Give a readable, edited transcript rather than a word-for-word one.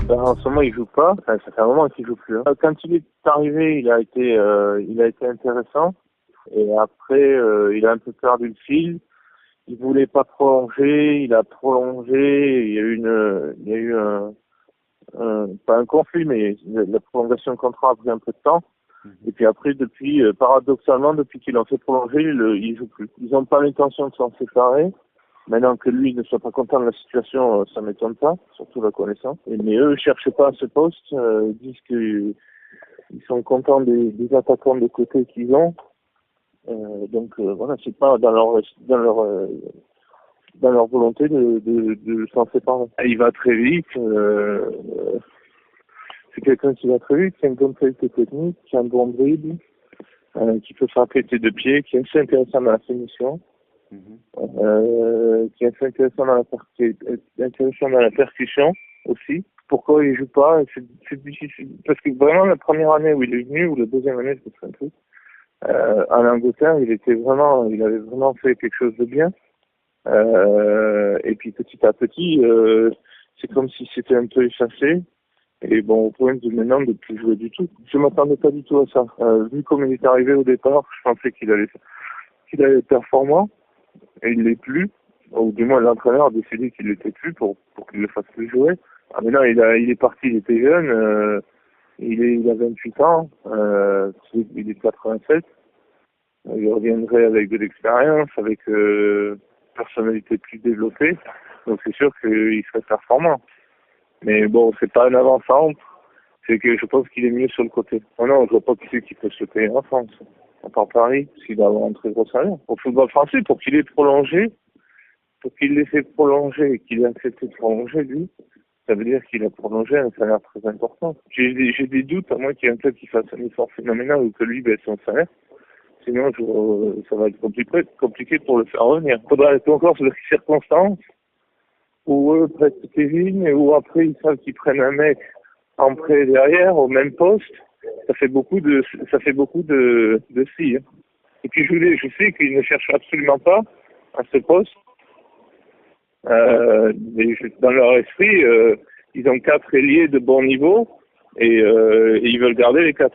Ben, en ce moment, il joue pas. Enfin, ça fait un moment qu'il joue plus. Hein. Quand il est arrivé, il a été intéressant. Et après, il a un peu perdu le fil. Il voulait pas prolonger. Il a prolongé. Il y a eu pas un conflit, mais la prolongation de contrat a pris un peu de temps. Et puis après, depuis, paradoxalement, depuis qu'ils l'ont fait prolonger, il joue plus. Ils n'ont pas l'intention de s'en séparer. Maintenant que lui ne soit pas content de la situation, ça m'étonne pas, surtout la connaissance. Mais eux, cherchent pas à ce poste, ils disent qu'ils sont contents des attaquants de côté qu'ils ont. Voilà, c'est pas dans leur volonté de s'en séparer. Il va très vite. C'est quelqu'un qui va très vite, qui a une bonne qualité technique, qui a un bon dribble, qui peut frapper tes deux pieds, qui est assez intéressant dans la finition. Qui est assez intéressant dans la percussion aussi. Pourquoi il joue pas? C'est difficile. Parce que vraiment, la première année où il est venu, ou la deuxième année, je me souviens plus, en Angleterre, il avait vraiment fait quelque chose de bien. Et puis petit à petit, c'est comme si c'était un peu effacé. Et bon, au point de maintenant de plus jouer du tout. Je m'attendais pas du tout à ça. Vu comme il est arrivé au départ, je pensais qu'il allait être performant. Et il l'est plus, ou du moins l'entraîneur a décidé qu'il l'était plus pour qu'il le fasse plus jouer. Ah, mais non, il est parti, il était jeune, il a 28 ans, il est de 87, il reviendrait avec de l'expérience, avec personnalité plus développée, donc c'est sûr qu'il serait performant. Mais bon, c'est pas un avant-centre, c'est que je pense qu'il est mieux sur le côté. Oh non, je vois pas qui c'est qui peut se payer en France. À part Paris, s'il doit avoir un très gros salaire. Au football français, pour qu'il l'ait fait prolonger et qu'il ait accepté de prolonger, lui, ça veut dire qu'il a prolongé un salaire très important. J'ai des doutes, à moins qu'il y ait un club qui fasse un effort phénoménal ou que lui baisse son salaire. Sinon, ça va être compliqué pour le faire revenir. Il faudra être encore sur des circonstances où eux prêtent Kevin et où après ils savent qu'ils prennent un mec en prêt derrière au même poste. Ça fait beaucoup de si. Hein. Et puis je sais qu'ils ne cherchent absolument pas à ce poste. Dans leur esprit, ils ont 4 ailiers de bon niveau et ils veulent garder les 4.